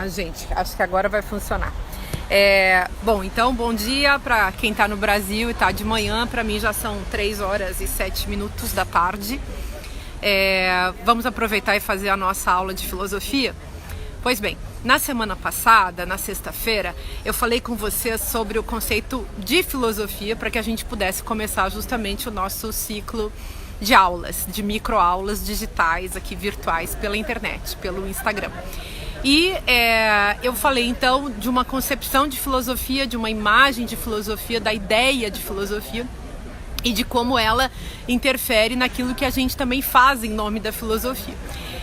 Gente, acho que agora vai funcionar. Bom, então, bom dia para quem está no Brasil e está de manhã. Para mim já são 3h07 da tarde. Vamos aproveitar e fazer a nossa aula de filosofia? Pois bem, na semana passada, na sexta-feira, eu falei com vocês sobre o conceito de filosofia para que a gente pudesse começar justamente o nosso ciclo de aulas, de microaulas digitais aqui virtuais pela internet, pelo Instagram. E eu falei então de uma concepção de filosofia, de uma imagem de filosofia, da ideia de filosofia e de como ela interfere naquilo que a gente também faz em nome da filosofia.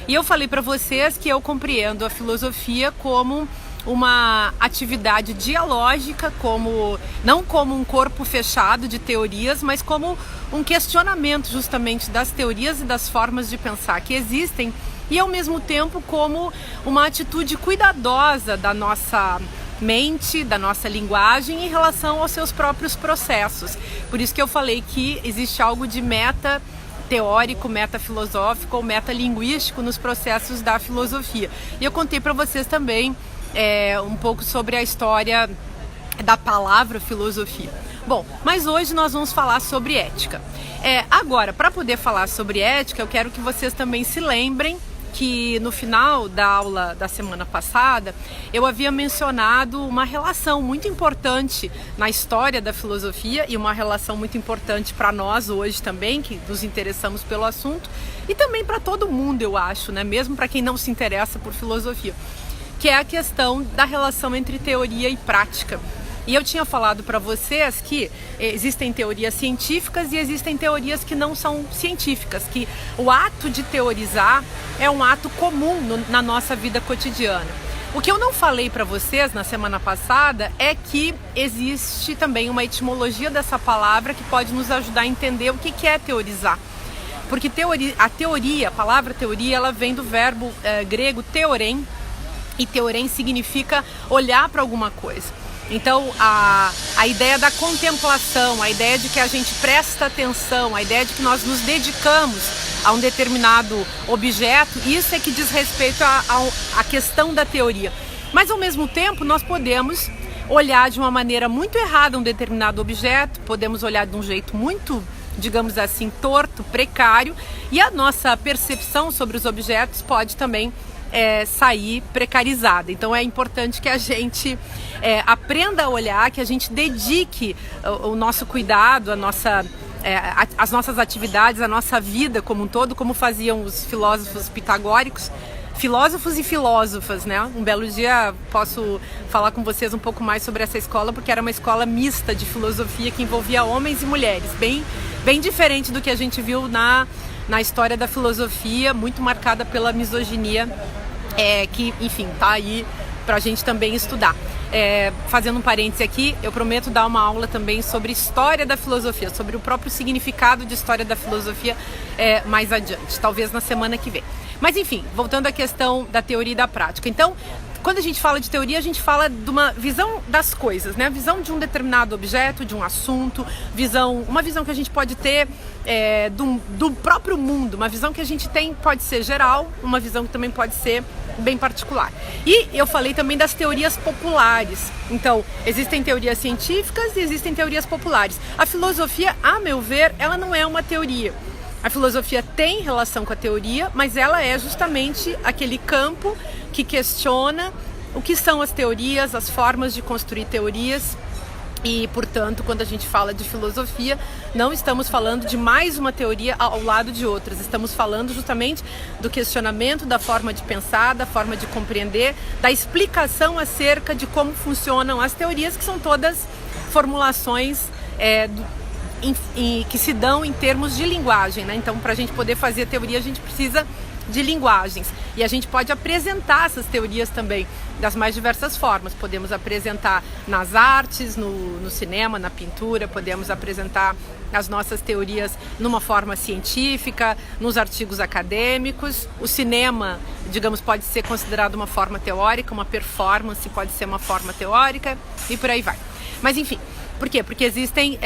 E eu falei para vocês que eu compreendo a filosofia como uma atividade dialógica, não como um corpo fechado de teorias, mas como um questionamento justamente das teorias e das formas de pensar que existem, e ao mesmo tempo como uma atitude cuidadosa da nossa mente, da nossa linguagem em relação aos seus próprios processos. Por isso que eu falei que existe algo de meta teórico, metafilosófico ou metalinguístico nos processos da filosofia. E eu contei para vocês também um pouco sobre a história da palavra filosofia. Bom, mas hoje nós vamos falar sobre ética. Agora, para poder falar sobre ética, eu quero que vocês também se lembrem que no final da aula da semana passada eu havia mencionado uma relação muito importante na história da filosofia e uma relação muito importante para nós hoje também, que nos interessamos pelo assunto, e também para todo mundo, eu acho, né? Mesmo para quem não se interessa por filosofia, que é a questão da relação entre teoria e prática. E eu tinha falado para vocês que existem teorias científicas e existem teorias que não são científicas, que o ato de teorizar é um ato comum na nossa vida cotidiana. O que eu não falei para vocês na semana passada é que existe também uma etimologia dessa palavra que pode nos ajudar a entender o que é teorizar. Porque a palavra teoria, ela vem do verbo grego teorem, e teorem significa olhar para alguma coisa. Então, a ideia da contemplação, a ideia de que a gente presta atenção, a ideia de que nós nos dedicamos a um determinado objeto, isso é que diz respeito à questão da teoria. Mas, ao mesmo tempo, nós podemos olhar de uma maneira muito errada um determinado objeto, podemos olhar de um jeito muito, digamos assim, torto, precário, e a nossa percepção sobre os objetos pode também sair precarizada. Então é importante que a gente aprenda a olhar, que a gente dedique o nosso cuidado, as nossas atividades, a nossa vida como um todo, como faziam os filósofos pitagóricos, filósofos e filósofas, né? Um belo dia posso falar com vocês um pouco mais sobre essa escola, porque era uma escola mista de filosofia que envolvia homens e mulheres, bem diferente do que a gente viu na história da filosofia, muito marcada pela misoginia, que, enfim, tá aí pra gente também estudar. Fazendo um parêntese aqui, eu prometo dar uma aula também sobre história da filosofia, sobre o próprio significado de história da filosofia mais adiante, talvez na semana que vem. Mas enfim, voltando à questão da teoria e da prática. Então, quando a gente fala de teoria, a gente fala de uma visão das coisas, né? Visão de um determinado objeto, de um assunto, uma visão que a gente pode ter do próprio mundo, uma visão que a gente tem pode ser geral, uma visão que também pode ser bem particular. E eu falei também das teorias populares. Então, existem teorias científicas e existem teorias populares. A filosofia, a meu ver, ela não é uma teoria. A filosofia tem relação com a teoria, mas ela é justamente aquele campo que questiona o que são as teorias, as formas de construir teorias. E, portanto, quando a gente fala de filosofia, não estamos falando de mais uma teoria ao lado de outras. Estamos falando justamente do questionamento da forma de pensar, da forma de compreender, da explicação acerca de como funcionam as teorias, que são todas formulações que se dão em termos de linguagem, né? Então, para a gente poder fazer teoria, a gente precisa de linguagens. E a gente pode apresentar essas teorias também das mais diversas formas. Podemos apresentar nas artes, no cinema, na pintura, podemos apresentar as nossas teorias numa forma científica, nos artigos acadêmicos. O cinema, digamos, pode ser considerado uma forma teórica, uma performance pode ser uma forma teórica e por aí vai. Mas enfim, por quê? Porque existe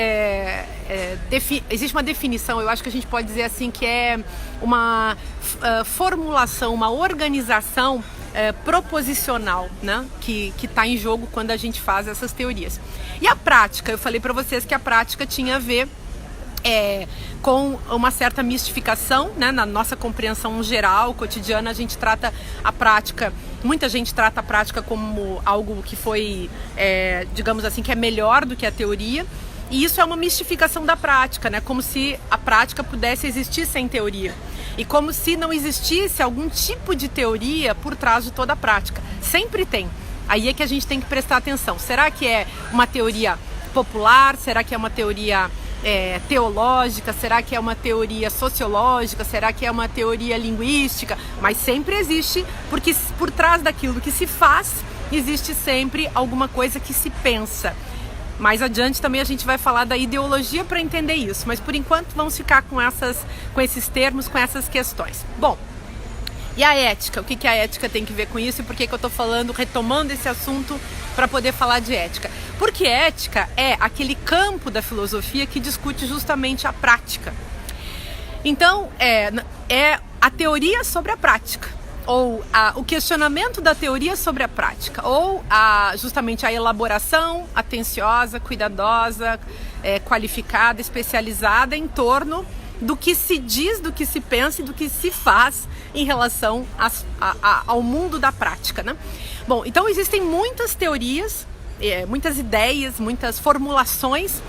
uma definição, eu acho que a gente pode dizer assim, que é uma formulação, uma organização proposicional, né, que está em jogo quando a gente faz essas teorias. E a prática, eu falei para vocês que a prática tinha a ver com uma certa mistificação, né, na nossa compreensão geral, cotidiana. A gente trata a prática, muita gente trata a prática como algo que foi, digamos assim, que é melhor do que a teoria. E isso é uma mistificação da prática, né? Como se a prática pudesse existir sem teoria. E como se não existisse algum tipo de teoria por trás de toda a prática. Sempre tem. Aí é que a gente tem que prestar atenção. Será que é uma teoria popular? Será que é uma teoria teológica? Será que é uma teoria sociológica? Será que é uma teoria linguística? Mas sempre existe, porque por trás daquilo que se faz, existe sempre alguma coisa que se pensa. Mais adiante também a gente vai falar da ideologia para entender isso, mas por enquanto vamos ficar com esses termos, com essas questões. Bom, e a ética? O que a ética tem que ver com isso e por que eu estou retomando esse assunto para poder falar de ética? Porque ética é aquele campo da filosofia que discute justamente a prática. Então, é a teoria sobre a prática, ou o questionamento da teoria sobre a prática, ou justamente a elaboração atenciosa, cuidadosa, qualificada, especializada em torno do que se diz, do que se pensa e do que se faz em relação ao mundo da prática, né? Bom, então existem muitas teorias, muitas ideias, muitas formulações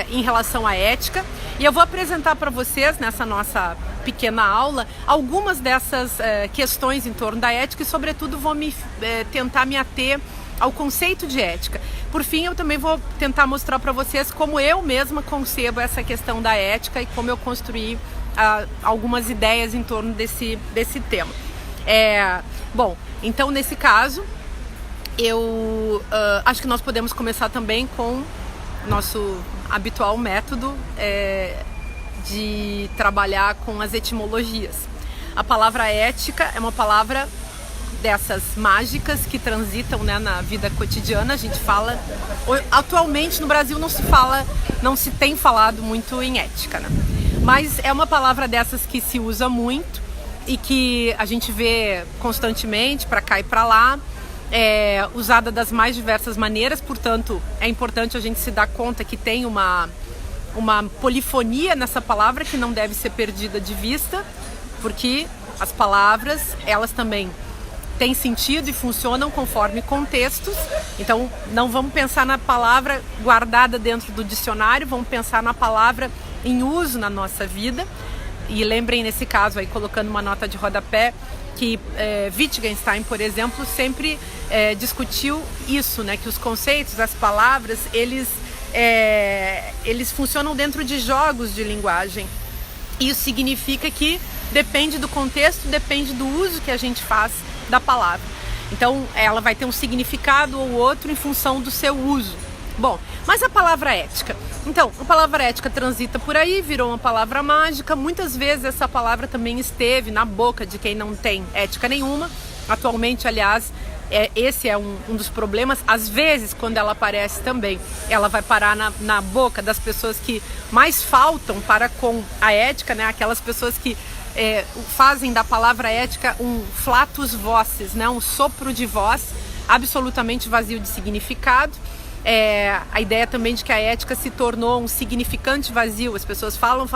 em relação à ética, e eu vou apresentar para vocês nessa nossa pequena aula algumas dessas questões em torno da ética e sobretudo vou tentar me ater ao conceito de ética. Por fim, eu também vou tentar mostrar para vocês como eu mesma concebo essa questão da ética e como eu construí algumas ideias em torno desse tema. Bom, então nesse caso eu acho que nós podemos começar também com nosso habitual método de trabalhar com as etimologias. A palavra ética é uma palavra dessas mágicas que transitam, né, na vida cotidiana. A gente fala, atualmente no Brasil não se tem falado muito em ética, né? Mas é uma palavra dessas que se usa muito e que a gente vê constantemente para cá e para lá, usada das mais diversas maneiras. Portanto, é importante a gente se dar conta que tem uma polifonia nessa palavra que não deve ser perdida de vista, porque as palavras, elas também têm sentido e funcionam conforme contextos. Então, não vamos pensar na palavra guardada dentro do dicionário, vamos pensar na palavra em uso na nossa vida. E lembrem, nesse caso, aí colocando uma nota de rodapé, que Wittgenstein, por exemplo, sempre discutiu isso, né? Que os conceitos, as palavras, eles funcionam dentro de jogos de linguagem. Isso significa que depende do contexto, depende do uso que a gente faz da palavra. Então, ela vai ter um significado ou outro em função do seu uso. Bom, mas a palavra ética? Então, a palavra ética transita por aí, virou uma palavra mágica. Muitas vezes essa palavra também esteve na boca de quem não tem ética nenhuma. Atualmente, aliás, esse é um dos problemas. Às vezes, quando ela aparece também, ela vai parar na boca das pessoas que mais faltam para com a ética, né? Aquelas pessoas que fazem da palavra ética um flatus vocis, né? Um sopro de voz absolutamente vazio de significado. A ideia também de que a ética se tornou um significante vazio. As pessoas falam,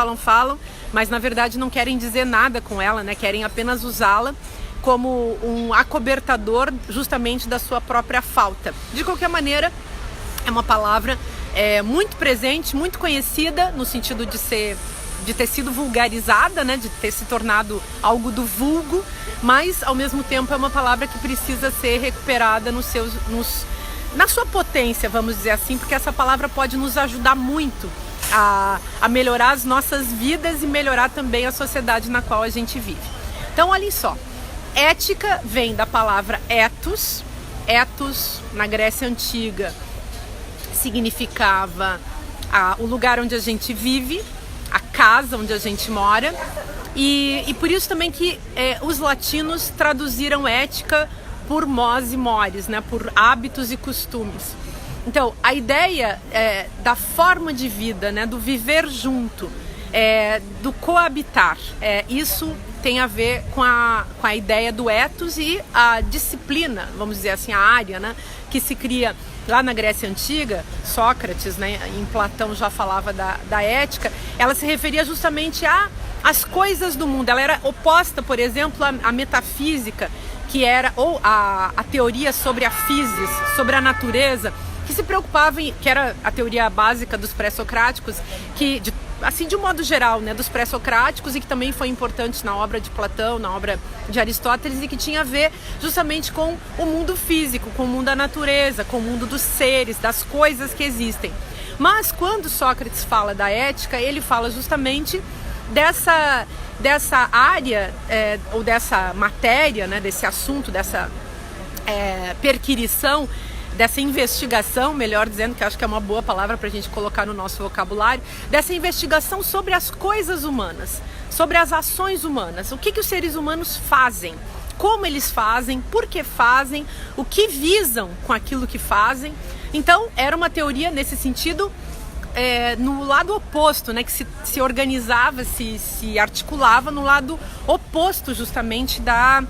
mas na verdade não querem dizer nada com ela, né? Querem apenas usá-la como um acobertador justamente da sua própria falta. De qualquer maneira, é uma palavra muito presente, muito conhecida, no sentido de ter sido vulgarizada, né? De ter se tornado algo do vulgo, mas ao mesmo tempo é uma palavra que precisa ser recuperada na sua potência, vamos dizer assim, porque essa palavra pode nos ajudar muito a melhorar as nossas vidas e melhorar também a sociedade na qual a gente vive. Então, olhem só, ética vem da palavra ethos. Ethos, na Grécia Antiga, significava o lugar onde a gente vive, a casa onde a gente mora, e por isso também que os latinos traduziram ética por mos e mores, né? Por hábitos e costumes. Então, a ideia da forma de vida, né? Do viver junto, do coabitar, isso tem a ver com a ideia do ethos e a disciplina, vamos dizer assim, a área, né, que se cria lá na Grécia Antiga. Sócrates, né, em Platão já falava da ética. Ela se referia justamente às coisas do mundo. Ela era oposta, por exemplo, à metafísica, que era, ou a teoria sobre a physis, sobre a natureza, que se preocupava que era a teoria básica dos pré-socráticos, que assim, de um modo geral, né, dos pré-socráticos, e que também foi importante na obra de Platão, na obra de Aristóteles, e que tinha a ver justamente com o mundo físico, com o mundo da natureza, com o mundo dos seres, das coisas que existem. Mas quando Sócrates fala da ética, ele fala justamente dessa área, ou dessa matéria, né, desse assunto, dessa perquirição, dessa investigação, melhor dizendo, que eu acho que é uma boa palavra para a gente colocar no nosso vocabulário, dessa investigação sobre as coisas humanas, sobre as ações humanas, o que os seres humanos fazem, como eles fazem, por que fazem, o que visam com aquilo que fazem. Então, era uma teoria nesse sentido, no lado oposto, né, que se organizava, se articulava no lado oposto justamente da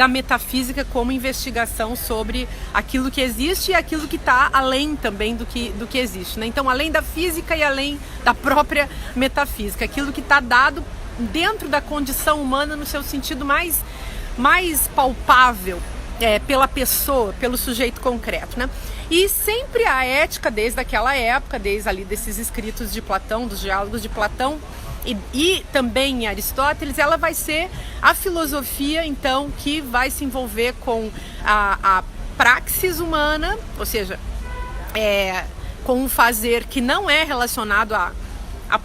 metafísica, como investigação sobre aquilo que existe e aquilo que está além também do que existe, né? Então, além da física e além da própria metafísica, aquilo que está dado dentro da condição humana no seu sentido mais palpável, pela pessoa, pelo sujeito concreto, né? E sempre a ética, desde aquela época, desde ali desses escritos de Platão, dos diálogos de Platão, e também em Aristóteles, ela vai ser a filosofia, então, que vai se envolver com a praxis humana, ou seja, com um fazer que não é relacionado a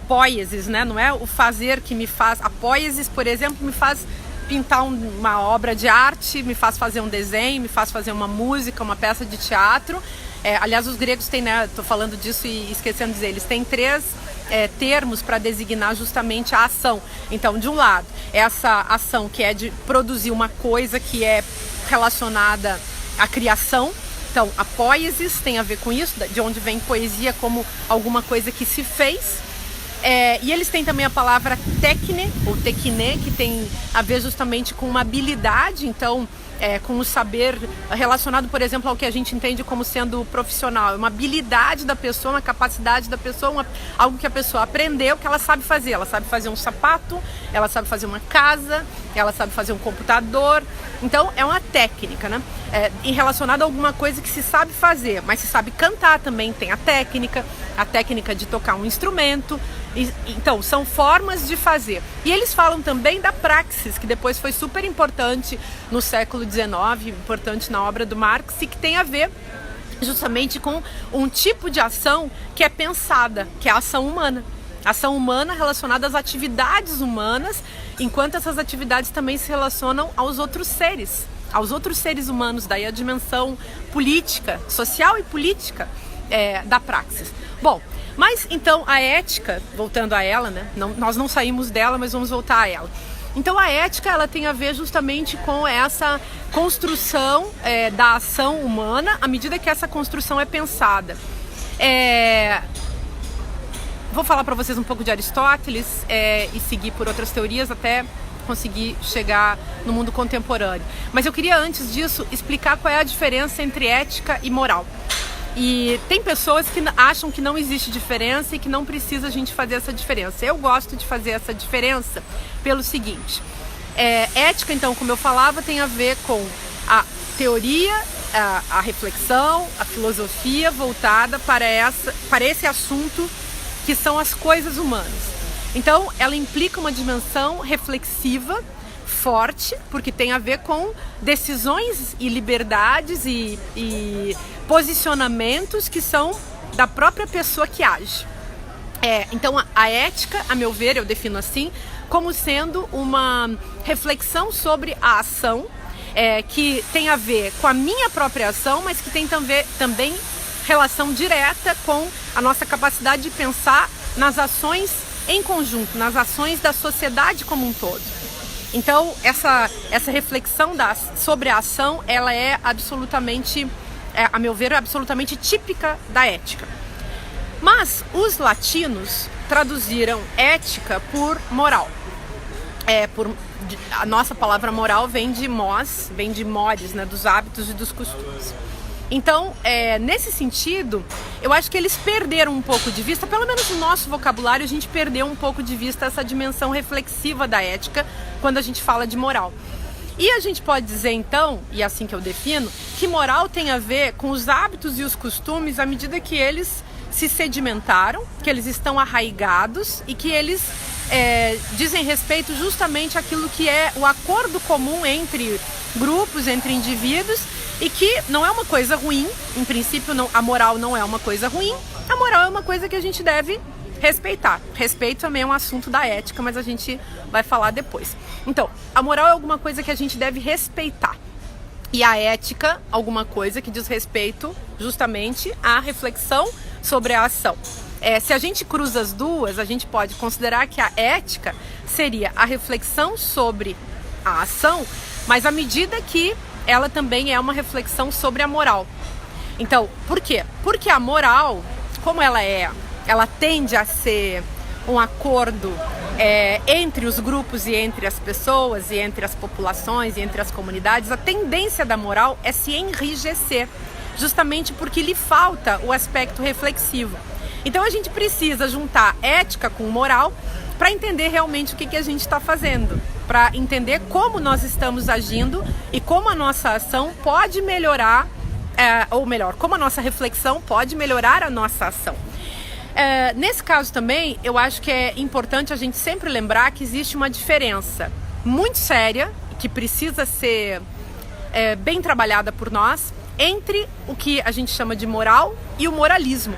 poiesis, né? Não é o fazer que me faz... A poiesis, por exemplo, me faz pintar uma obra de arte, me faz fazer um desenho, me faz fazer uma música, uma peça de teatro. Aliás, os gregos têm, né? Estou falando disso e esquecendo de dizer, eles têm 3 termos para designar justamente a ação. Então, de um lado, essa ação que é de produzir uma coisa que é relacionada à criação. Então, a poiesis tem a ver com isso, de onde vem poesia como alguma coisa que se fez. E eles têm também a palavra techne, ou techne, que tem a ver justamente com uma habilidade, então, com o saber relacionado, por exemplo, ao que a gente entende como sendo profissional. É uma habilidade da pessoa, uma capacidade da pessoa, algo que a pessoa aprendeu, que ela sabe fazer. Ela sabe fazer um sapato, ela sabe fazer uma casa, ela sabe fazer um computador. Então, é uma técnica, né? E relacionado a alguma coisa que se sabe fazer, mas se sabe cantar também, tem a técnica de tocar um instrumento. Então, são formas de fazer. E eles falam também da praxis, que depois foi super importante no século XIX, importante na obra do Marx, e que tem a ver justamente com um tipo de ação que é pensada, que é a ação humana. Ação humana relacionada às atividades humanas, enquanto essas atividades também se relacionam aos outros seres humanos, daí a dimensão política, social e política da praxis. Bom, mas então a ética, voltando a ela, né? Nós não saímos dela, mas vamos voltar a ela. Então a ética, ela tem a ver justamente com essa construção da ação humana, à medida que essa construção é pensada. Vou falar para vocês um pouco de Aristóteles e seguir por outras teorias até conseguir chegar no mundo contemporâneo. Mas eu queria, antes disso, explicar qual é a diferença entre ética e moral. E tem pessoas que acham que não existe diferença e que não precisa a gente fazer essa diferença. Eu gosto de fazer essa diferença pelo seguinte. Ética, então, como eu falava, tem a ver com a teoria, a reflexão, a filosofia voltada para esse assunto que são as coisas humanas. Então, ela implica uma dimensão reflexiva forte, porque tem a ver com decisões e liberdades e posicionamentos que são da própria pessoa que age. Então, a ética, a meu ver, eu defino assim, como sendo uma reflexão sobre a ação, que tem a ver com a minha própria ação, mas que tem também relação direta com a nossa capacidade de pensar nas ações em conjunto, nas ações da sociedade como um todo. Então, essa reflexão sobre a ação, ela é absolutamente, a meu ver, absolutamente típica da ética. Mas os latinos traduziram ética por moral. a nossa palavra moral vem de mos, vem de mores, né, dos hábitos e dos costumes. Então, nesse sentido, eu acho que eles perderam um pouco de vista, pelo menos no nosso vocabulário, a gente perdeu um pouco de vista essa dimensão reflexiva da ética quando a gente fala de moral. E a gente pode dizer então, e é assim que eu defino, que moral tem a ver com os hábitos e os costumes à medida que eles se sedimentaram, que eles estão arraigados e que eles dizem respeito justamente àquilo que é o acordo comum entre grupos, entre indivíduos, e que não é uma coisa ruim. Em princípio, a moral não é uma coisa ruim, a moral é uma coisa que a gente deve respeitar. Respeito também é um assunto da ética, mas a gente vai falar depois. Então, a moral é alguma coisa que a gente deve respeitar. E a ética, alguma coisa que diz respeito justamente à reflexão sobre a ação. Se a gente cruza as duas, a gente pode considerar que a ética seria a reflexão sobre a ação, mas à medida que ela também é uma reflexão sobre a moral. Então, por quê? Porque a moral, como ela tende a ser um acordo entre os grupos e entre as pessoas, e entre as populações, e entre as comunidades, a tendência da moral é se enrijecer, justamente porque lhe falta o aspecto reflexivo. Então a gente precisa juntar ética com moral para entender realmente o que a gente está fazendo, para entender como nós estamos agindo e como a nossa ação pode melhorar, ou melhor, como a nossa reflexão pode melhorar a nossa ação. Nesse caso também, eu acho que é importante a gente sempre lembrar que existe uma diferença muito séria, que precisa ser bem trabalhada por nós, entre o que a gente chama de moral e o moralismo.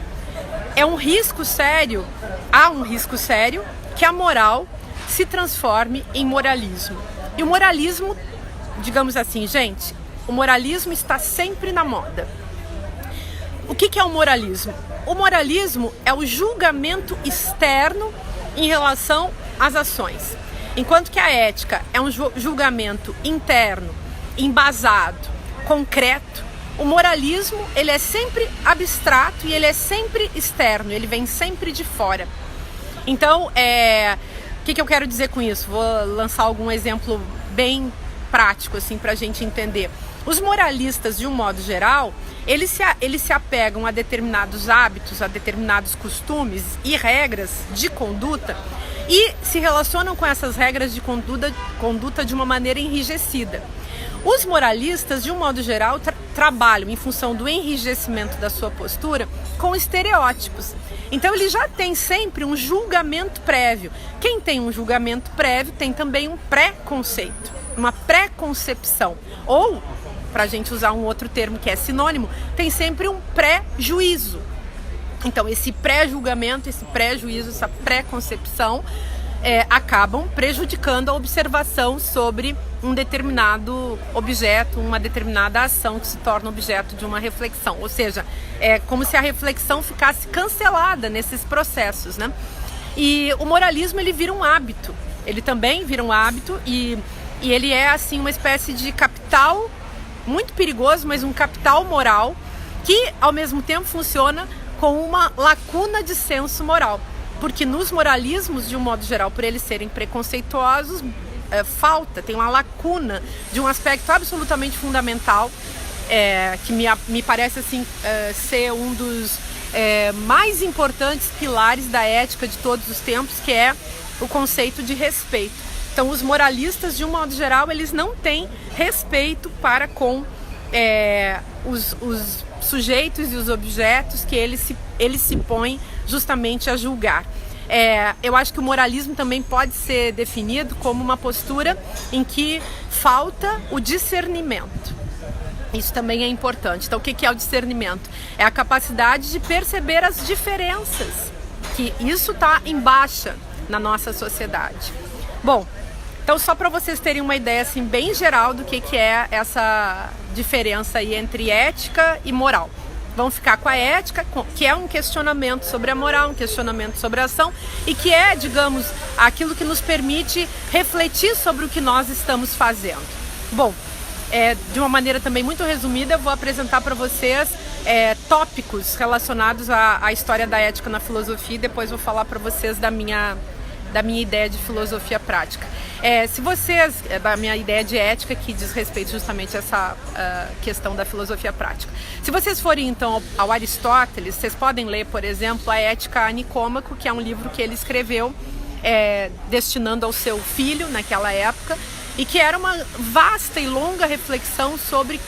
Há um risco sério que a moral se transforme em moralismo. E o moralismo, digamos assim, gente, o moralismo está sempre na moda. O que é o moralismo? O moralismo é o julgamento externo em relação às ações. Enquanto que a ética é um julgamento interno, embasado, concreto, o moralismo, ele é sempre abstrato e ele é sempre externo, ele vem sempre de fora. Então, o que eu quero dizer com isso? Vou lançar algum exemplo bem prático, assim, para a gente entender. Os moralistas, de um modo geral, eles se apegam a determinados hábitos, a determinados costumes e regras de conduta e se relacionam com essas regras de conduta de uma maneira enrijecida. Os moralistas, de um modo geral, trabalham em função do enrijecimento da sua postura com estereótipos. Então ele já tem sempre um julgamento prévio. Quem tem um julgamento prévio tem também um pré-conceito, uma pré-concepção. Ou, para a gente usar um outro termo que é sinônimo, tem sempre um pré-juízo. Então esse pré-julgamento, esse pré-juízo, essa pré-concepção acabam prejudicando a observação sobre um determinado objeto, uma determinada ação que se torna objeto de uma reflexão. Ou seja, é como se a reflexão ficasse cancelada nesses processos, né? E o moralismo, ele vira um hábito. Ele também vira um hábito e ele é, assim, uma espécie de capital muito perigoso, mas um capital moral que, ao mesmo tempo, funciona com uma lacuna de senso moral. Porque nos moralismos, de um modo geral, por eles serem preconceituosos, tem uma lacuna de um aspecto absolutamente fundamental, que me parece assim, ser um dos mais importantes pilares da ética de todos os tempos, que é o conceito de respeito. Então os moralistas, de um modo geral, eles não têm respeito para com os sujeitos e os objetos que eles se põem justamente a julgar. Eu acho que o moralismo também pode ser definido como uma postura em que falta o discernimento. Isso também é importante. Então, o que é o discernimento? É a capacidade de perceber as diferenças, que isso está em baixa na nossa sociedade. Bom, então só para vocês terem uma ideia assim, bem geral do que é essa diferença aí entre ética e moral. Vamos ficar com a ética, que é um questionamento sobre a moral, um questionamento sobre a ação e que é, digamos, aquilo que nos permite refletir sobre o que nós estamos fazendo. Bom, de uma maneira também muito resumida, eu vou apresentar para vocês tópicos relacionados à história da ética na filosofia e depois vou falar para vocês da minha da minha ideia de filosofia prática. Da minha ideia de ética, que diz respeito justamente a essa questão da filosofia prática. Se vocês forem então ao Aristóteles, vocês podem ler, por exemplo, a Ética a Nicômaco, que é um livro que ele escreveu destinando ao seu filho naquela época, e que era uma vasta e longa reflexão sobre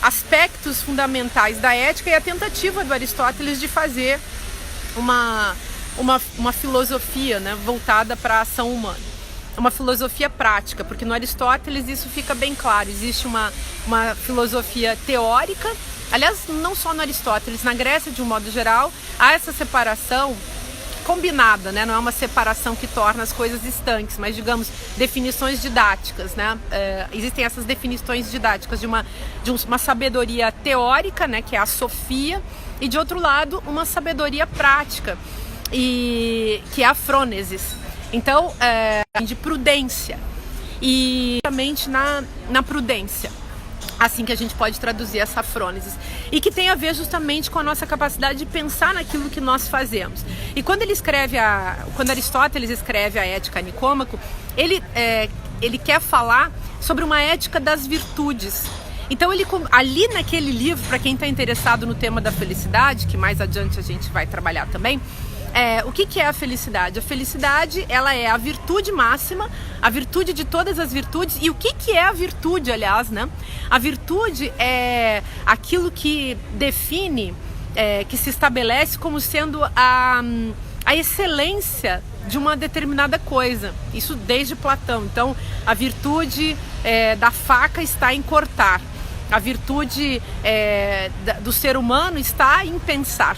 aspectos fundamentais da ética e a tentativa do Aristóteles de fazer uma filosofia, né, voltada para a ação humana. Uma filosofia prática, porque no Aristóteles isso fica bem claro. Existe uma filosofia teórica, aliás, não só no Aristóteles, na Grécia de um modo geral, há essa separação combinada, né? Não é uma separação que torna as coisas estanques, mas, digamos, definições didáticas, né? Existem essas definições didáticas de uma sabedoria teórica, né? Que é a sofia, e de outro lado, uma sabedoria prática, que é a frônesis. Então, de prudência, e justamente na prudência, assim que a gente pode traduzir essa frônesis, e que tem a ver justamente com a nossa capacidade de pensar naquilo que nós fazemos. E quando Aristóteles escreve a Ética a Nicômaco, ele quer falar sobre uma ética das virtudes. Então ali naquele livro, para quem está interessado no tema da felicidade, que mais adiante a gente vai trabalhar também, o que é a felicidade? A felicidade, ela é a virtude máxima, a virtude de todas as virtudes. E o que é a virtude, aliás, né? A virtude é aquilo que define, que se estabelece como sendo a excelência de uma determinada coisa. Isso desde Platão. Então, a virtude da faca está em cortar. A virtude do ser humano está em pensar.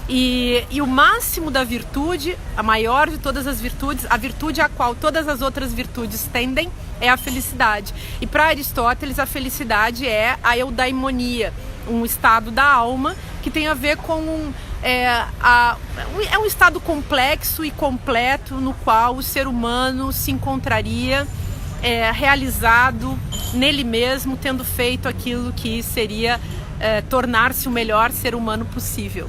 E o máximo da virtude, a maior de todas as virtudes, a virtude a qual todas as outras virtudes tendem, é a felicidade. E para Aristóteles, a felicidade é a eudaimonia, um estado da alma que tem a ver com um estado complexo e completo no qual o ser humano se encontraria realizado nele mesmo, tendo feito aquilo que seria tornar-se o melhor ser humano possível.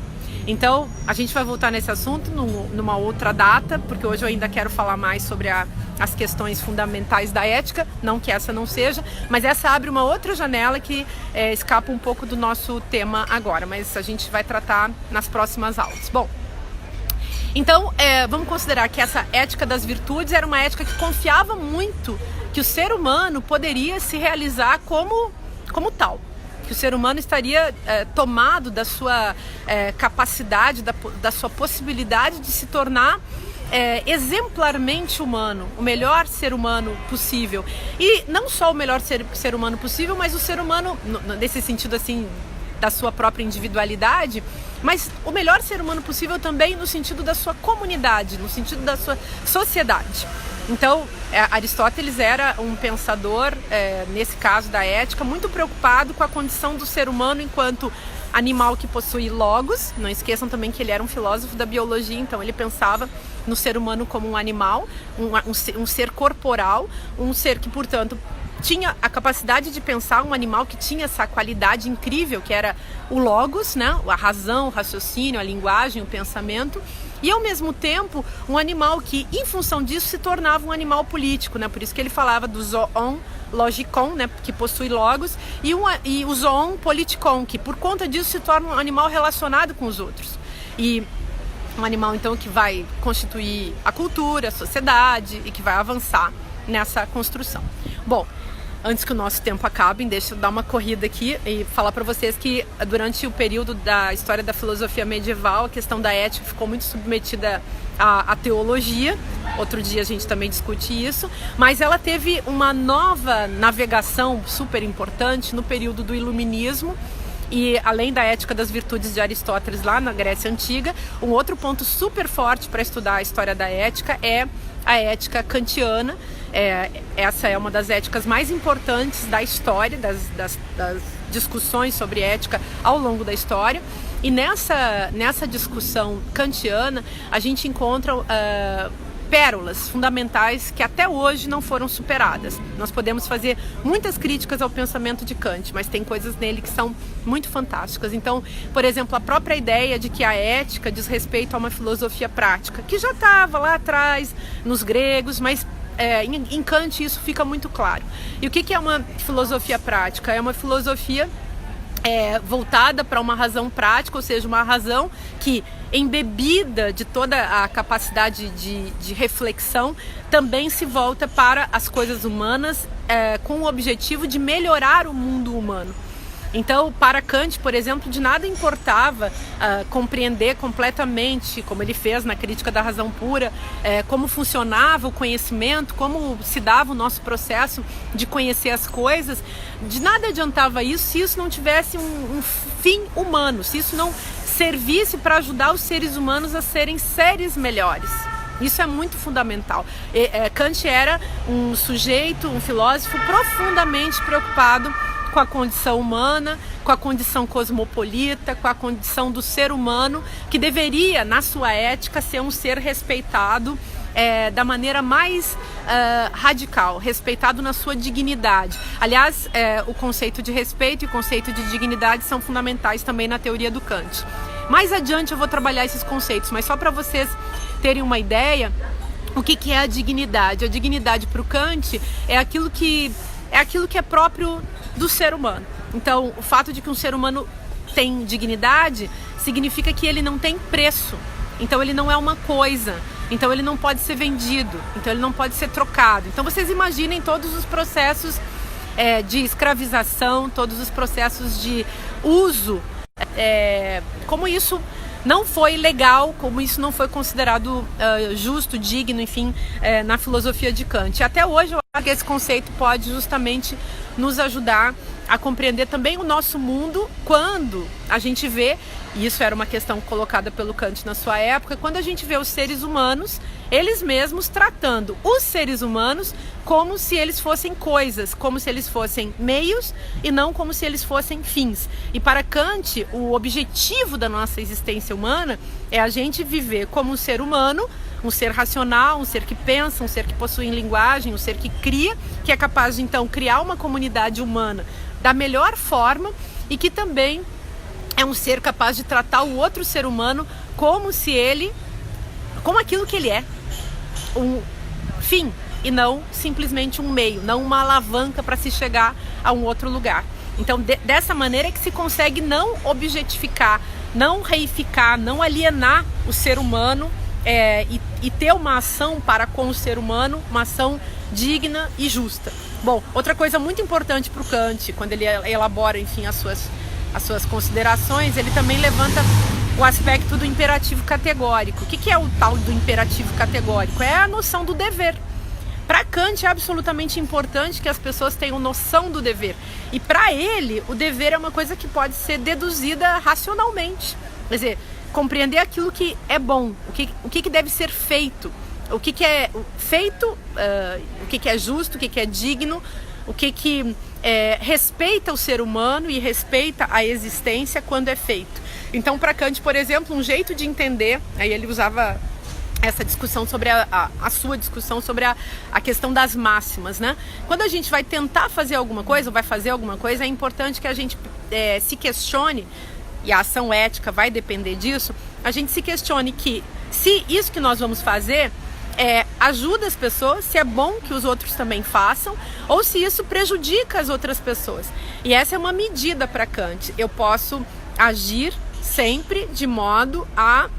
Então, a gente vai voltar nesse assunto numa outra data, porque hoje eu ainda quero falar mais sobre as questões fundamentais da ética, não que essa não seja, mas essa abre uma outra janela que escapa um pouco do nosso tema agora, mas a gente vai tratar nas próximas aulas. Bom, então, vamos considerar que essa ética das virtudes era uma ética que confiava muito que o ser humano poderia se realizar como tal. Que o ser humano estaria tomado da sua capacidade, da sua possibilidade de se tornar exemplarmente humano, o melhor ser humano possível. E não só o melhor ser humano possível, mas o ser humano, nesse sentido assim, da sua própria individualidade, mas o melhor ser humano possível também no sentido da sua comunidade, no sentido da sua sociedade. Então, Aristóteles era um pensador, nesse caso da ética, muito preocupado com a condição do ser humano enquanto animal que possui logos. Não esqueçam também que ele era um filósofo da biologia, então ele pensava no ser humano como um animal, um ser corporal, um ser que, portanto, tinha a capacidade de pensar, um animal que tinha essa qualidade incrível, que era o logos, né? A razão, o raciocínio, a linguagem, o pensamento. E, ao mesmo tempo, um animal que, em função disso, se tornava um animal político, né? Por isso que ele falava do zoon logikon, né? Que possui logos, e o zoon politikon, que, por conta disso, se torna um animal relacionado com os outros. E um animal, então, que vai constituir a cultura, a sociedade, e que vai avançar nessa construção. Bom, antes que o nosso tempo acabe, deixa eu dar uma corrida aqui e falar para vocês que durante o período da história da filosofia medieval, a questão da ética ficou muito submetida à teologia. Outro dia a gente também discute isso, mas ela teve uma nova navegação super importante no período do Iluminismo. E além da ética das virtudes de Aristóteles lá na Grécia Antiga, um outro ponto super forte para estudar a história da ética é a ética kantiana. Essa é uma das éticas mais importantes da história, das discussões sobre ética ao longo da história. E nessa discussão kantiana, a gente encontra pérolas fundamentais que até hoje não foram superadas. Nós podemos fazer muitas críticas ao pensamento de Kant, mas tem coisas nele que são muito fantásticas. Então, por exemplo, a própria ideia de que a ética diz respeito a uma filosofia prática, que já estava lá atrás nos gregos, mas em Kant isso fica muito claro. E o que é uma filosofia prática? É uma filosofia voltada para uma razão prática, ou seja, uma razão que, embebida de toda a capacidade de reflexão, também se volta para as coisas humanas com o objetivo de melhorar o mundo humano. Então, para Kant, por exemplo, de nada importava compreender completamente, como ele fez na Crítica da Razão Pura, como funcionava o conhecimento, como se dava o nosso processo de conhecer as coisas. De nada adiantava isso se isso não tivesse um fim humano, se isso não servisse para ajudar os seres humanos a serem seres melhores. Isso é muito fundamental. Kant era um sujeito, um filósofo profundamente preocupado com a condição humana, com a condição cosmopolita, com a condição do ser humano, que deveria, na sua ética, ser um ser respeitado da maneira mais radical, respeitado na sua dignidade. Aliás, o conceito de respeito e o conceito de dignidade são fundamentais também na teoria do Kant. Mais adiante eu vou trabalhar esses conceitos, mas só para vocês terem uma ideia, o que é a dignidade? A dignidade para o Kant é aquilo que é próprio do ser humano. Então, o fato de que um ser humano tem dignidade significa que ele não tem preço. Então, ele não é uma coisa. Então, ele não pode ser vendido. Então, ele não pode ser trocado. Então, vocês imaginem todos os processos de escravização, todos os processos de uso, como isso não foi legal, como isso não foi considerado justo, digno, enfim, na filosofia de Kant. E até hoje eu acho que esse conceito pode justamente nos ajudar a compreender também o nosso mundo quando a gente vê, e isso era uma questão colocada pelo Kant na sua época, quando a gente vê os seres humanos, eles mesmos tratando os seres humanos como se eles fossem coisas, como se eles fossem meios e não como se eles fossem fins. E para Kant, o objetivo da nossa existência humana é a gente viver como um ser humano, um ser racional, um ser que pensa, um ser que possui linguagem, um ser que cria, que é capaz de então criar uma comunidade humana da melhor forma e que também é um ser capaz de tratar o outro ser humano como aquilo que ele é, um fim e não simplesmente um meio, não uma alavanca para se chegar a um outro lugar. Então, dessa maneira é que se consegue não objetificar, não reificar, não alienar o ser humano e ter uma ação para com o ser humano, uma ação digna e justa. Bom, outra coisa muito importante para o Kant, quando ele elabora, enfim, as suas considerações, ele também levanta o aspecto do imperativo categórico. O que é o tal do imperativo categórico? É a noção do dever. Para Kant é absolutamente importante que as pessoas tenham noção do dever. E para ele, o dever é uma coisa que pode ser deduzida racionalmente. Quer dizer, compreender aquilo que é bom, o que deve ser feito, o que é feito, o que é justo, o que é digno, o que respeita o ser humano e respeita a existência quando é feito. Então, para Kant, por exemplo, um jeito de entender, aí ele usava essa discussão sobre a sua discussão sobre a questão das máximas, né? Quando a gente vai tentar fazer alguma coisa, ou vai fazer alguma coisa, é importante que a gente se questione, e a ação ética vai depender disso, a gente se questione que se isso que nós vamos fazer ajuda as pessoas, se é bom que os outros também façam, ou se isso prejudica as outras pessoas. E essa é uma medida para Kant. Eu posso agir sempre de modo a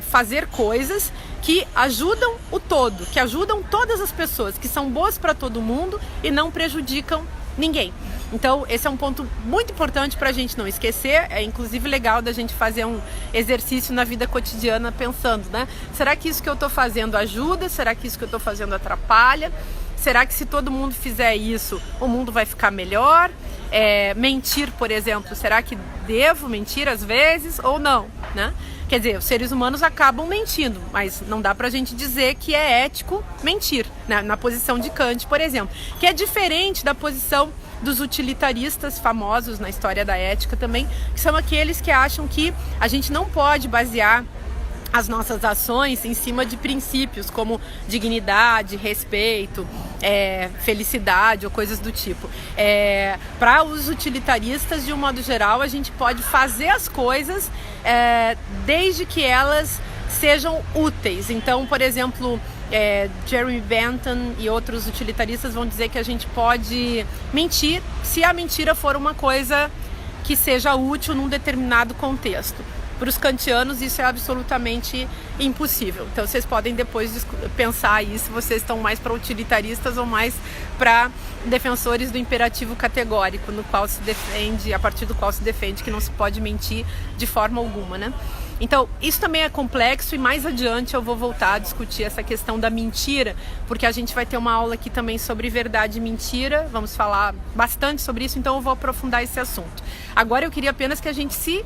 fazer coisas que ajudam o todo, que ajudam todas as pessoas, que são boas para todo mundo e não prejudicam ninguém. Então, esse é um ponto muito importante para a gente não esquecer. É inclusive legal da gente fazer um exercício na vida cotidiana pensando, né? Será que isso que eu estou fazendo ajuda? Será que isso que eu estou fazendo atrapalha? Será que se todo mundo fizer isso, o mundo vai ficar melhor? Mentir, por exemplo, será que devo mentir às vezes ou não, né? Quer dizer, os seres humanos acabam mentindo, mas não dá pra gente dizer que é ético mentir, né? Na posição de Kant, por exemplo, que é diferente da posição dos utilitaristas famosos na história da ética também, que são aqueles que acham que a gente não pode basear as nossas ações em cima de princípios como dignidade, respeito, felicidade ou coisas do tipo. Para os utilitaristas, de um modo geral, a gente pode fazer as coisas desde que elas sejam úteis. Então, por exemplo, Jeremy Bentham e outros utilitaristas vão dizer que a gente pode mentir se a mentira for uma coisa que seja útil num determinado contexto. Para os kantianos isso é absolutamente impossível. Então vocês podem depois pensar aí se vocês estão mais para utilitaristas ou mais para defensores do imperativo categórico, no qual se defende, a partir do qual se defende que não se pode mentir de forma alguma, né? Então, isso também é complexo e mais adiante eu vou voltar a discutir essa questão da mentira, porque a gente vai ter uma aula aqui também sobre verdade e mentira, vamos falar bastante sobre isso, então eu vou aprofundar esse assunto. Agora eu queria apenas que a gente se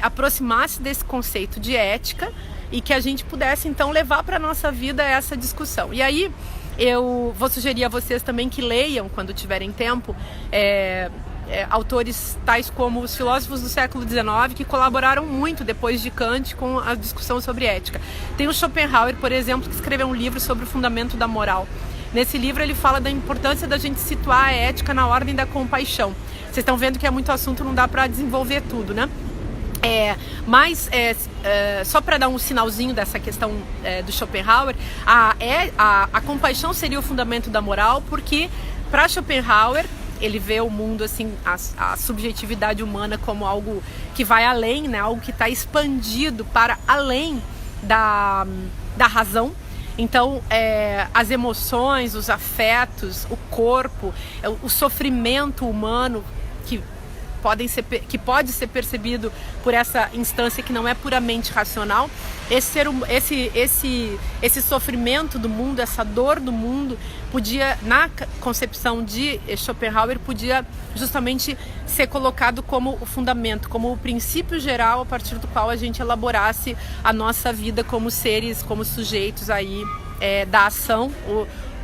aproximasse desse conceito de ética e que a gente pudesse então levar para a nossa vida essa discussão. E aí eu vou sugerir a vocês também que leiam, quando tiverem tempo, autores tais como os filósofos do século XIX que colaboraram muito depois de Kant com a discussão sobre ética. Tem o Schopenhauer, por exemplo, que escreveu um livro sobre o fundamento da moral. Nesse livro ele fala da importância da gente situar a ética na ordem da compaixão. Vocês estão vendo que é muito assunto, não dá para desenvolver tudo, né? Mas só para dar um sinalzinho dessa questão do Schopenhauer, a compaixão seria o fundamento da moral, porque para Schopenhauer ele vê o mundo, assim, a subjetividade humana como algo que vai além, né? Algo que está expandido para além da razão. Então, as emoções, os afetos, o corpo, o sofrimento humano que pode ser percebido por essa instância que não é puramente racional, esse sofrimento do mundo, essa dor do mundo, podia, na concepção de Schopenhauer, podia justamente ser colocado como o fundamento, como o princípio geral a partir do qual a gente elaborasse a nossa vida como seres, como sujeitos aí da ação,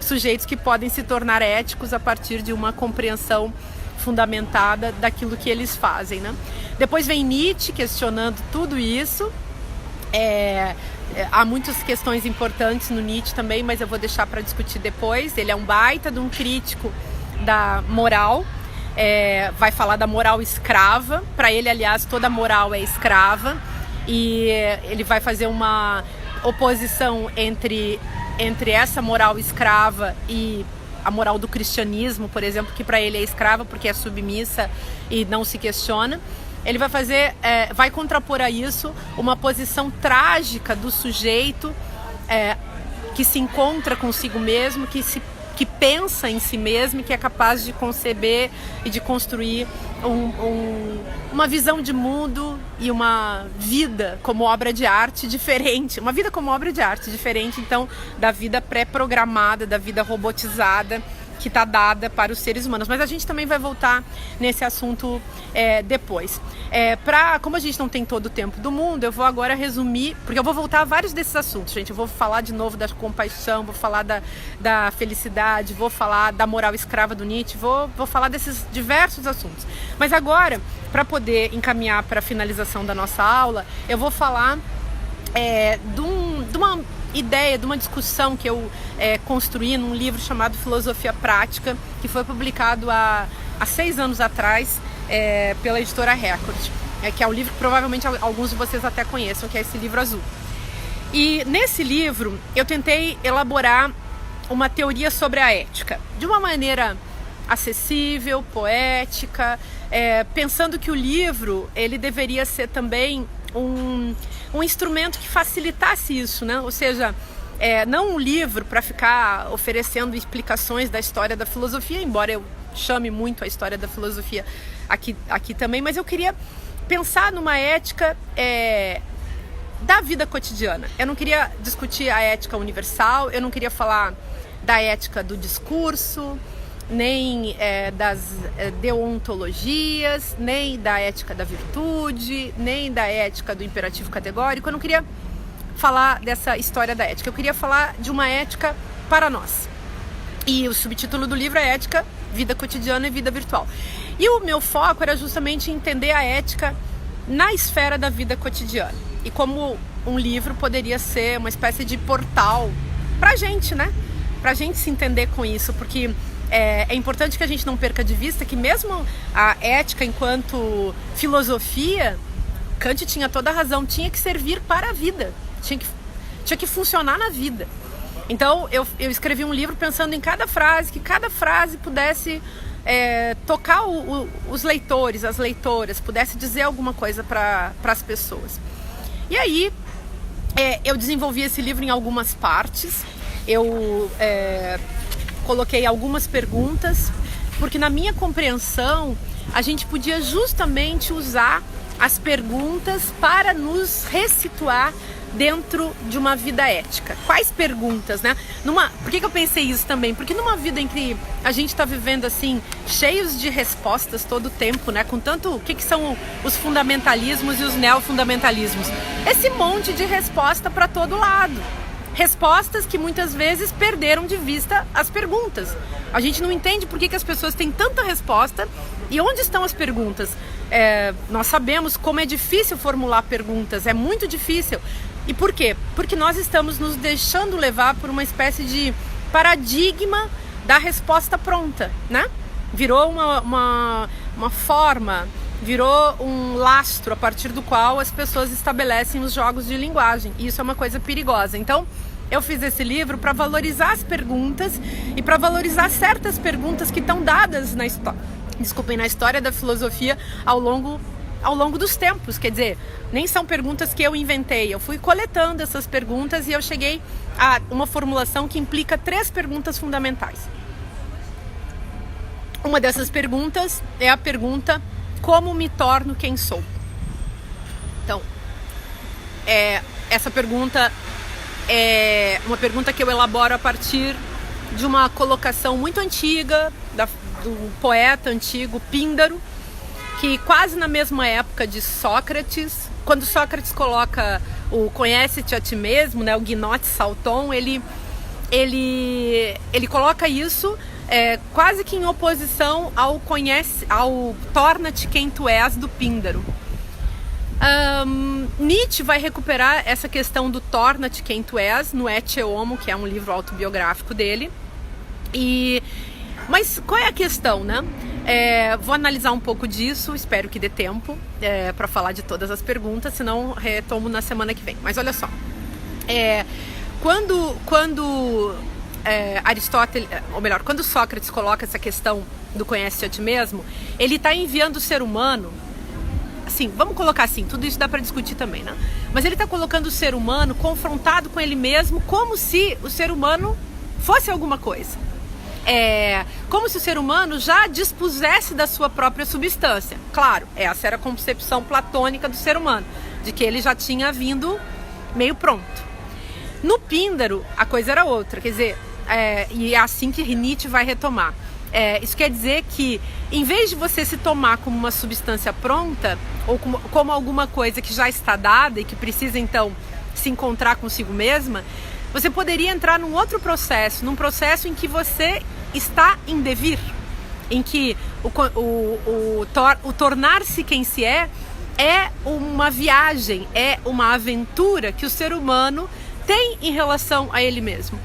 sujeitos que podem se tornar éticos a partir de uma compreensão fundamentada daquilo que eles fazem, né? Depois vem Nietzsche questionando tudo isso. Há muitas questões importantes no Nietzsche também, mas eu vou deixar para discutir depois. Ele é um baita de um crítico da moral, vai falar da moral escrava. Para ele, aliás, toda moral é escrava, e ele vai fazer uma oposição entre essa moral escrava e a moral do cristianismo, por exemplo, que para ele é escrava porque é submissa e não se questiona. Ele vai vai contrapor a isso uma posição trágica do sujeito que se encontra consigo mesmo, que pensa em si mesmo e que é capaz de conceber e de construir uma visão de mundo e uma vida como obra de arte diferente, uma vida como obra de arte diferente, então, da vida pré-programada, da vida robotizada que está dada para os seres humanos. Mas a gente também vai voltar nesse assunto depois. Como a gente não tem todo o tempo do mundo, eu vou agora resumir, porque eu vou voltar a vários desses assuntos, gente. Eu vou falar de novo da compaixão, vou falar da felicidade, vou falar da moral escrava do Nietzsche, vou falar desses diversos assuntos. Mas agora, para poder encaminhar para a finalização da nossa aula, eu vou falar de uma ideia, de uma discussão que eu construí num livro chamado Filosofia Prática, que foi publicado há 6 anos atrás pela editora Record, que é um livro que provavelmente alguns de vocês até conheçam, que é esse livro azul. E nesse livro eu tentei elaborar uma teoria sobre a ética, de uma maneira acessível, poética, pensando que o livro ele deveria ser também um instrumento que facilitasse isso, né? Ou seja, não um livro para ficar oferecendo explicações da história da filosofia, embora eu chame muito a história da filosofia aqui também, mas eu queria pensar numa ética da vida cotidiana. Eu não queria discutir a ética universal, eu não queria falar da ética do discurso, nem das deontologias, nem da ética da virtude, nem da ética do imperativo categórico. Eu não queria falar dessa história da ética, eu queria falar de uma ética para nós. E o subtítulo do livro é Ética, Vida Cotidiana e Vida Virtual. E o meu foco era justamente entender a ética na esfera da vida cotidiana. E como um livro poderia ser uma espécie de portal pra gente, né? Pra gente se entender com isso, porque é importante que a gente não perca de vista que mesmo a ética enquanto filosofia, Kant tinha toda a razão, tinha que servir para a vida, tinha que funcionar na vida. Então eu escrevi um livro pensando em cada frase, que cada frase pudesse tocar os leitores, as leitoras, pudesse dizer alguma coisa para as pessoas. E aí eu desenvolvi esse livro em algumas partes, eu coloquei algumas perguntas, porque na minha compreensão a gente podia justamente usar as perguntas para nos ressituar dentro de uma vida ética. Quais perguntas, né? Por que eu pensei isso também? Porque numa vida em que a gente está vivendo assim, cheios de respostas todo o tempo, né? Com tanto, o que são os fundamentalismos e os neofundamentalismos? Esse monte de resposta para todo lado. Respostas que muitas vezes perderam de vista as perguntas. A gente não entende por que as pessoas têm tanta resposta e onde estão as perguntas. Nós sabemos como é difícil formular perguntas, é muito difícil. E por quê? Porque nós estamos nos deixando levar por uma espécie de paradigma da resposta pronta, né? Virou uma forma, virou um lastro a partir do qual as pessoas estabelecem os jogos de linguagem. E isso é uma coisa perigosa. Então, eu fiz esse livro para valorizar as perguntas e para valorizar certas perguntas que estão dadas na história da filosofia ao longo dos tempos. Quer dizer, nem são perguntas que eu inventei. Eu fui coletando essas perguntas e eu cheguei a uma formulação que implica 3 perguntas fundamentais. Uma dessas perguntas é a pergunta: como me torno quem sou? Então, essa pergunta é uma pergunta que eu elaboro a partir de uma colocação muito antiga do poeta antigo Píndaro, que quase na mesma época de Sócrates, quando Sócrates coloca o conhece-te a ti mesmo, né, o gnosis auton, ele coloca isso quase que em oposição ao torna-te quem tu és do Píndaro. Nietzsche vai recuperar essa questão do torna-te quem tu és no Ecce Homo, que é um livro autobiográfico dele. Mas qual é a questão, né? Vou analisar um pouco disso, espero que dê tempo para falar de todas as perguntas, senão retomo na semana que vem. Mas olha só, quando Aristóteles, ou melhor, quando Sócrates coloca essa questão do conhece-te a ti mesmo, ele está enviando o ser humano, assim, vamos colocar assim, tudo isso dá para discutir também, né? Mas ele está colocando o ser humano confrontado com ele mesmo, como se o ser humano fosse alguma coisa. Como se o ser humano já dispusesse da sua própria substância. Claro, essa era a concepção platônica do ser humano, de que ele já tinha vindo meio pronto. No Píndaro, a coisa era outra, quer dizer, e é assim que Nietzsche vai retomar. Isso quer dizer que, em vez de você se tomar como uma substância pronta, ou como alguma coisa que já está dada e que precisa, então, se encontrar consigo mesma, você poderia entrar num outro processo, num processo em que você está em devir, em que o tornar-se quem se é uma viagem, é uma aventura que o ser humano tem em relação a ele mesmo.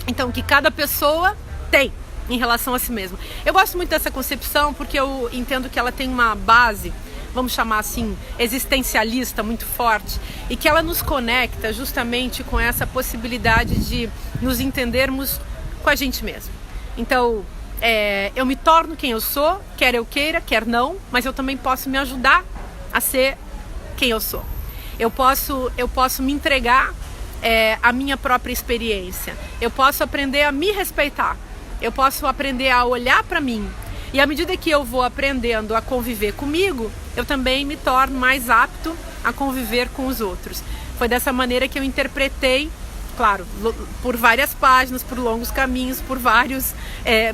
Então, que cada pessoa tem em relação a si mesmo. Eu gosto muito dessa concepção porque eu entendo que ela tem uma base, vamos chamar assim, existencialista muito forte, e que ela nos conecta justamente com essa possibilidade de nos entendermos com a gente mesmo. Então, eu me torno quem eu sou, quer eu queira, quer não, mas eu também posso me ajudar a ser quem eu sou. Eu posso me entregar à minha própria experiência. Eu posso aprender a me respeitar. Eu posso aprender a olhar para mim. E à medida que eu vou aprendendo a conviver comigo, eu também me torno mais apto a conviver com os outros. Foi dessa maneira que eu interpretei, claro, por várias páginas, por longos caminhos, por vários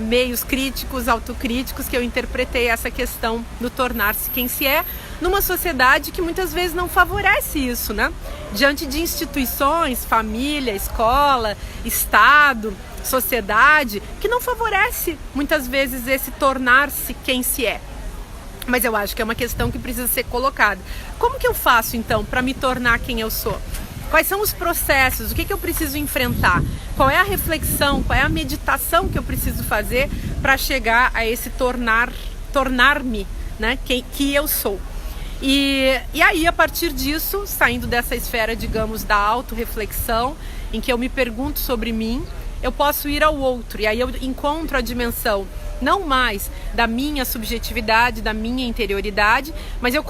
meios críticos, autocríticos, que eu interpretei essa questão do tornar-se quem se é, numa sociedade que muitas vezes não favorece isso, né? Diante de instituições, família, escola, Estado, sociedade, que não favorece muitas vezes esse tornar-se quem se é. Mas eu acho que é uma questão que precisa ser colocada. Como que eu faço então para me tornar quem eu sou? Quais são os processos? O que eu preciso enfrentar? Qual é a reflexão? Qual é a meditação que eu preciso fazer para chegar a esse tornar-me, né, que eu sou? E aí, a partir disso, saindo dessa esfera, digamos, da autorreflexão, em que eu me pergunto sobre mim, eu posso ir ao outro. E aí eu encontro a dimensão não mais da minha subjetividade, da minha interioridade, mas eu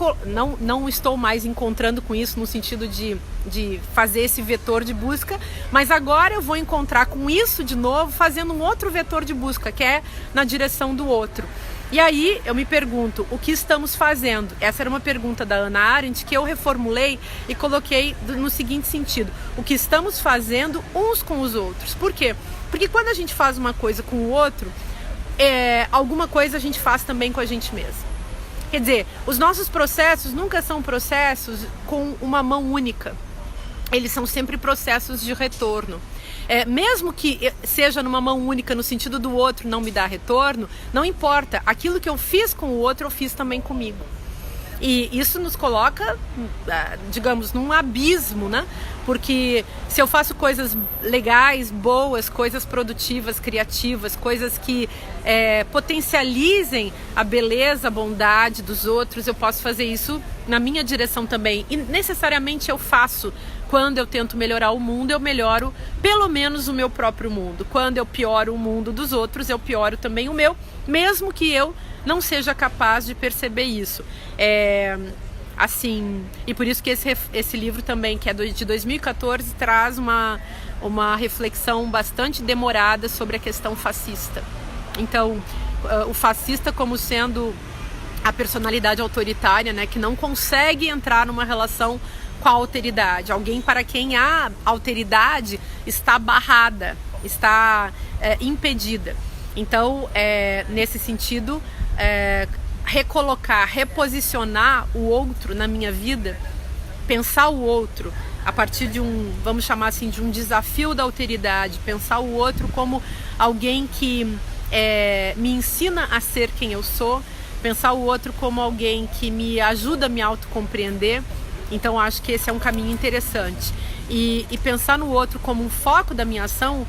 não estou mais encontrando com isso no sentido de fazer esse vetor de busca, mas agora eu vou encontrar com isso de novo, fazendo um outro vetor de busca, que é na direção do outro. E aí eu me pergunto, o que estamos fazendo? Essa era uma pergunta da Hannah Arendt que eu reformulei e coloquei no seguinte sentido: o que estamos fazendo uns com os outros. Por quê? Porque quando a gente faz uma coisa com o outro, alguma coisa a gente faz também com a gente mesmo. Quer dizer, os nossos processos nunca são processos com uma mão única. Eles são sempre processos de retorno. Mesmo que seja numa mão única no sentido do outro não me dar retorno, não importa, aquilo que eu fiz com o outro eu fiz também comigo. E isso nos coloca, digamos, num abismo, né? Porque se eu faço coisas legais, boas, coisas produtivas, criativas, coisas que potencializem a beleza, a bondade dos outros, eu posso fazer isso na minha direção também. E necessariamente eu faço. Quando eu tento melhorar o mundo, eu melhoro pelo menos o meu próprio mundo. Quando eu pioro o mundo dos outros, eu pioro também o meu, mesmo que eu não seja capaz de perceber isso. Assim, e por isso que esse livro também, que é de 2014, traz uma reflexão bastante demorada sobre a questão fascista. Então, o fascista como sendo a personalidade autoritária, né, que não consegue entrar numa relação com a alteridade, alguém para quem a alteridade está barrada, está impedida. Então, nesse sentido, recolocar, reposicionar o outro na minha vida, pensar o outro a partir de vamos chamar assim, de um desafio da alteridade, pensar o outro como alguém que me ensina a ser quem eu sou, pensar o outro como alguém que me ajuda a me autocompreender. Então acho que esse é um caminho interessante. E pensar no outro como um foco da minha ação,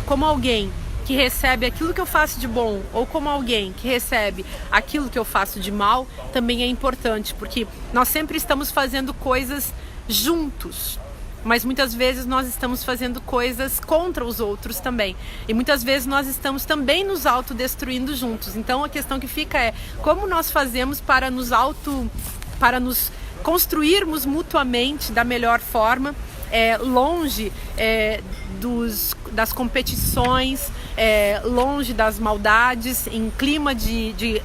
como alguém que recebe aquilo que eu faço de bom, ou como alguém que recebe aquilo que eu faço de mal, também é importante, porque nós sempre estamos fazendo coisas juntos, mas muitas vezes nós estamos fazendo coisas contra os outros também. E muitas vezes nós estamos também nos autodestruindo juntos. Então a questão que fica é como nós fazemos para nos construirmos mutuamente da melhor forma, longe das competições, longe das maldades, em clima de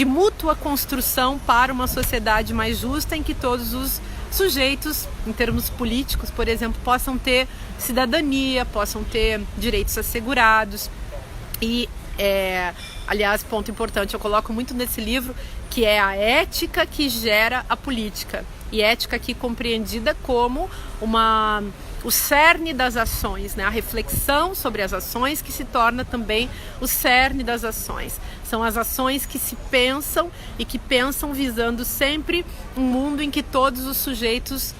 mútua construção para uma sociedade mais justa, em que todos os sujeitos, em termos políticos, por exemplo, possam ter cidadania, possam ter direitos assegurados. E, aliás, ponto importante, eu coloco muito nesse livro, que é a ética que gera a política. E ética aqui compreendida como o cerne das ações, né? A reflexão sobre as ações que se torna também o cerne das ações. São as ações que se pensam e que pensam visando sempre um mundo em que todos os sujeitos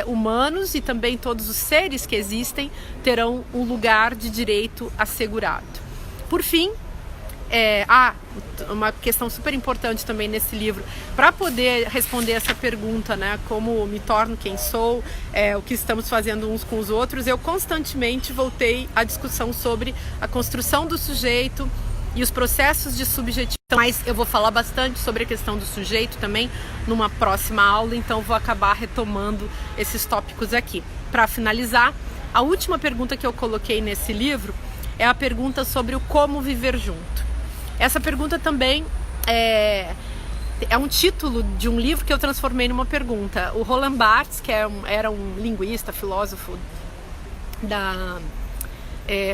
humanos e também todos os seres que existem terão um lugar de direito assegurado. Por fim, uma questão super importante também nesse livro, para poder responder essa pergunta, né, como me torno quem sou, o que estamos fazendo uns com os outros, eu constantemente voltei à discussão sobre a construção do sujeito e os processos de subjetivação. Mas eu vou falar bastante sobre a questão do sujeito também numa próxima aula, então vou acabar retomando esses tópicos aqui. Para finalizar, a última pergunta que eu coloquei nesse livro é a pergunta sobre o como viver junto. Essa pergunta também é um título de um livro que eu transformei numa pergunta. O Roland Barthes, que era um linguista, filósofo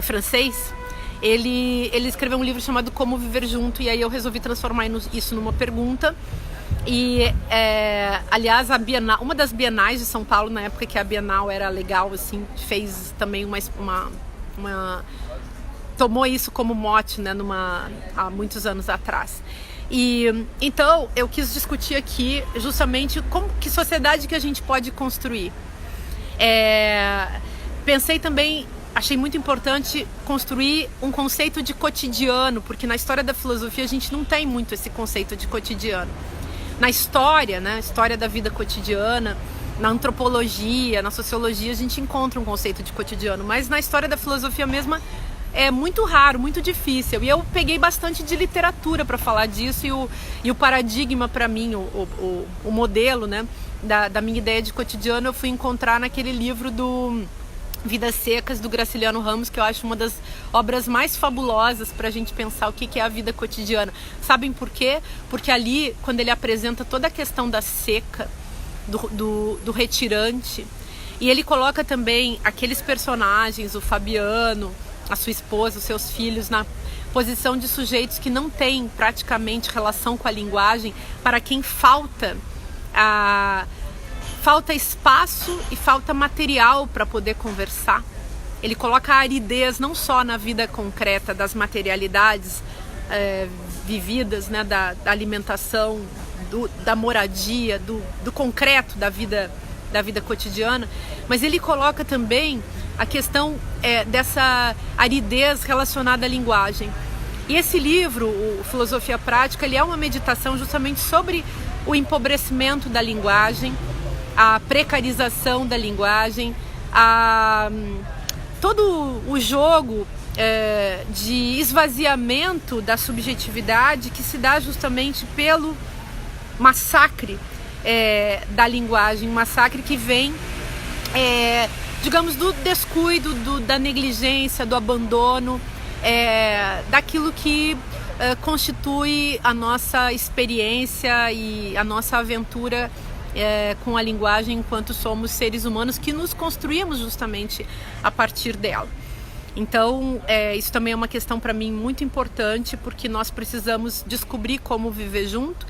francês, ele escreveu um livro chamado Como Viver Junto, e aí eu resolvi transformar isso numa pergunta. E, aliás, a Bienal, uma das bienais de São Paulo, na época que a Bienal era legal, assim, fez também tomou isso como mote, né, há muitos anos atrás. E então eu quis discutir aqui justamente que sociedade que a gente pode construir. Pensei também, achei muito importante construir um conceito de cotidiano, porque na história da filosofia a gente não tem muito esse conceito de cotidiano. Na história, né, história da vida cotidiana, na antropologia, na sociologia, a gente encontra um conceito de cotidiano, mas na história da filosofia mesma é muito raro, muito difícil. E eu peguei bastante de literatura para falar disso, e o paradigma para mim, o modelo, né, da minha ideia de cotidiano, eu fui encontrar naquele livro do Vidas Secas, do Graciliano Ramos, que eu acho uma das obras mais fabulosas para a gente pensar o que é a vida cotidiana. Sabem por quê? Porque ali, quando ele apresenta toda a questão da seca, do retirante, e ele coloca também aqueles personagens, o Fabiano, a sua esposa, os seus filhos, na posição de sujeitos que não têm praticamente relação com a linguagem, para quem falta espaço e falta material para poder conversar. Ele coloca a aridez não só na vida concreta das materialidades vividas, né, da alimentação, da moradia, do concreto da vida cotidiana, mas ele coloca também a questão dessa aridez relacionada à linguagem. E esse livro, o Filosofia Prática, ele é uma meditação justamente sobre o empobrecimento da linguagem, a precarização da linguagem, todo o jogo de esvaziamento da subjetividade que se dá justamente pelo massacre da linguagem, um massacre que vem, digamos, do descuido, da negligência, do abandono, daquilo que constitui a nossa experiência e a nossa aventura com a linguagem enquanto somos seres humanos que nos construímos justamente a partir dela. Então, isso também é uma questão para mim muito importante, porque nós precisamos descobrir como viver junto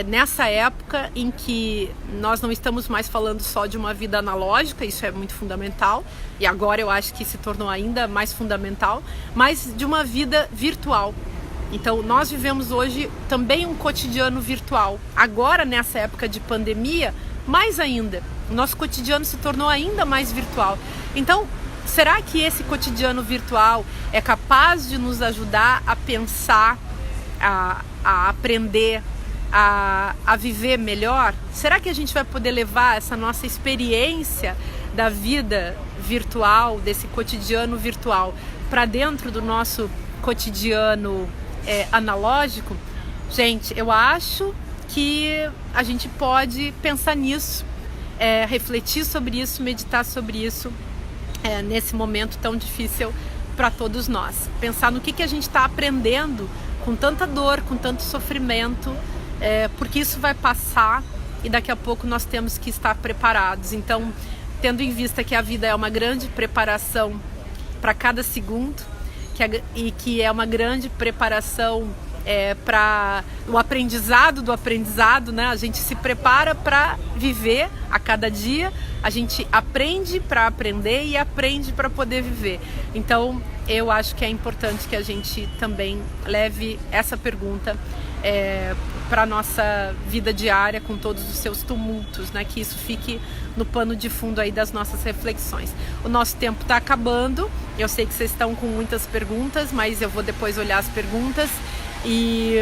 nessa época em que nós não estamos mais falando só de uma vida analógica, isso é muito fundamental, e agora eu acho que se tornou ainda mais fundamental, mas de uma vida virtual. Então, nós vivemos hoje também um cotidiano virtual. Agora, nessa época de pandemia, mais ainda, o nosso cotidiano se tornou ainda mais virtual. Então, será que esse cotidiano virtual é capaz de nos ajudar a pensar, a aprender, a viver melhor? Será que a gente vai poder levar essa nossa experiência da vida virtual, desse cotidiano virtual, para dentro do nosso cotidiano analógico? Gente, eu acho que a gente pode pensar nisso, refletir sobre isso, meditar sobre isso nesse momento tão difícil para todos nós. Pensar no que a gente está aprendendo com tanta dor, com tanto sofrimento, porque isso vai passar e daqui a pouco nós temos que estar preparados. Então, tendo em vista que a vida é uma grande preparação para cada segundo, e que é uma grande preparação para o aprendizado do aprendizado, né? A gente se prepara para viver a cada dia, a gente aprende para aprender e aprende para poder viver. Então, eu acho que é importante que a gente também leve essa pergunta para a nossa vida diária, com todos os seus tumultos, né? Que isso fique no pano de fundo aí das nossas reflexões. O nosso tempo está acabando, eu sei que vocês estão com muitas perguntas, mas eu vou depois olhar as perguntas e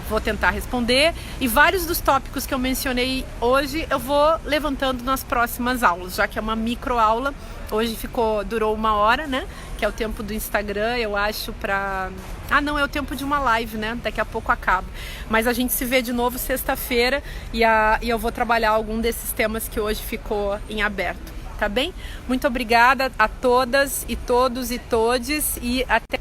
vou tentar responder, e vários dos tópicos que eu mencionei hoje eu vou levantando nas próximas aulas, já que é uma micro aula. Hoje durou 1 hora, né? Que é o tempo do Instagram, eu acho, não, é o tempo de uma live, né? Daqui a pouco acaba. Mas a gente se vê de novo sexta-feira e eu vou trabalhar algum desses temas que hoje ficou em aberto, tá bem? Muito obrigada a todas e todos e todes, e até